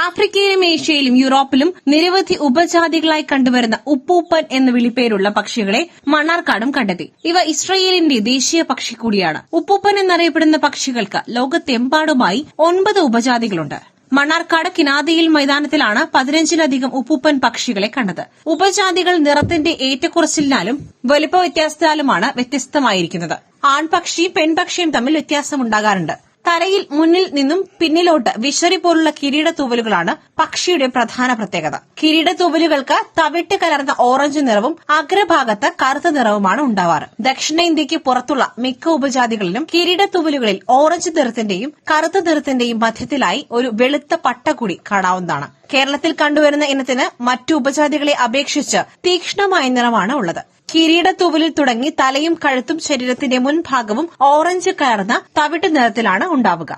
ആഫ്രിക്കയിലും ഏഷ്യയിലും യൂറോപ്പിലും നിരവധി ഉപജാതികളായി കണ്ടുവരുന്ന ഉപ്പൂപ്പൻ എന്ന വിളിപ്പേരുള്ള പക്ഷികളെ മണ്ണാർക്കാടും കണ്ടെത്തി. ഇവ ഇസ്രയേലിന്റെ ദേശീയ പക്ഷി കൂടിയാണ്. ഉപ്പൂപ്പൻ എന്നറിയപ്പെടുന്ന പക്ഷികൾക്ക് ലോകത്തെമ്പാടുമായി 9 ഉപജാതികളുണ്ട്. മണ്ണാർക്കാട് കിനാദിയിൽ മൈതാനത്തിലാണ് 15ലധികം ഉപ്പൂപ്പൻ പക്ഷികളെ കണ്ടത്. ഉപജാതികൾ നിറത്തിന്റെ ഏറ്റക്കുറച്ചിലിനാലും വലിപ്പ വ്യത്യാസത്താലുമാണ് വ്യത്യസ്തമായിരിക്കുന്നത്. ആൺപക്ഷിയും പെൺപക്ഷിയും തമ്മിൽ വ്യത്യാസമുണ്ടാകാറുണ്ട്. തലയിൽ മുന്നിൽ നിന്നും പിന്നിലോട്ട് വിശറി പോലുള്ള കിരീടത്തൂവലുകളാണ് പക്ഷിയുടെ പ്രധാന പ്രത്യേകത. കിരീടത്തൂവലുകൾക്ക് തവിട്ട് കലർന്ന ഓറഞ്ച് നിറവും അഗ്രഭാഗത്ത് കറുത്ത നിറവുമാണ് ഉണ്ടാവാറ്. ദക്ഷിണേന്ത്യയ്ക്ക് പുറത്തുള്ള മിക്ക ഉപജാതികളിലും കിരീടത്തൂവലുകളിൽ ഓറഞ്ച് നിറത്തിന്റെയും കറുത്ത നിറത്തിന്റെയും മധ്യത്തിലായി ഒരു വെളുത്ത പട്ട കൂടി കാണാവുന്നതാണ്. കേരളത്തിൽ കണ്ടുവരുന്ന ഇനത്തിന് മറ്റു ഉപജാതികളെ അപേക്ഷിച്ച് തീക്ഷ്ണമായ നിറമാണ് ഉള്ളത്. കിരീടത്തൂവലിൽ തുടങ്ങി തലയും കഴുത്തും ശരീരത്തിന്റെ മുൻഭാഗവും ഓറഞ്ച് കലർന്ന തവിട്ട് നിറത്തിലാണ് ഉണ്ടാവുക.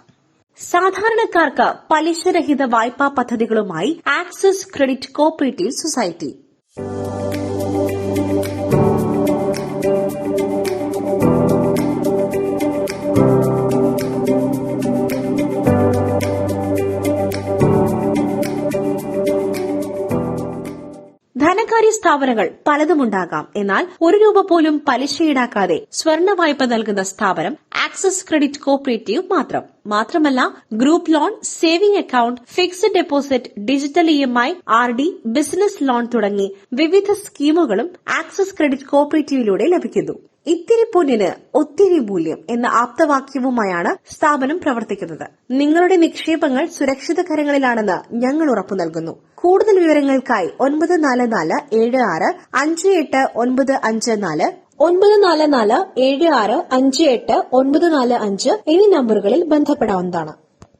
സാധാരണക്കാർക്ക് പലിശരഹിത വായ്പാ പദ്ധതികളുമായി ആക്സിസ് ക്രെഡിറ്റ് കോഓപ്പറേറ്റീവ് സൊസൈറ്റി. ധനകാര്യ സ്ഥാപനങ്ങൾ പലതുമുണ്ടാകാം. എന്നാൽ 1 രൂപ പോലും പലിശ ഈടാക്കാതെ സ്വർണ്ണ വായ്പ നൽകുന്ന സ്ഥാപനം ആക്സിസ് ക്രെഡിറ്റ് കോഓപ്പറേറ്റീവ് മാത്രമല്ല group loan, saving account, fixed deposit, digital EMI, RD, business loan തുടങ്ങി വിവിധ സ്കീമുകളും ആക്സിസ് ക്രെഡിറ്റ് കോഓപ്പറേറ്റീവിലൂടെ ലഭിക്കുന്നു. ഇത്തിരി പൊന്നിന് ഒത്തിരി മൂല്യം എന്ന ആപ്തവാക്യവുമായാണ് സ്ഥാപനം പ്രവർത്തിക്കുന്നത്. നിങ്ങളുടെ നിക്ഷേപങ്ങൾ സുരക്ഷിത കരങ്ങളിലാണെന്ന് ഞങ്ങൾ ഉറപ്പു നൽകുന്നു. കൂടുതൽ വിവരങ്ങൾക്കായി 9444765895 9444765895 എന്നീ നമ്പറുകളിൽ ബന്ധപ്പെടാവുന്നതാണ്.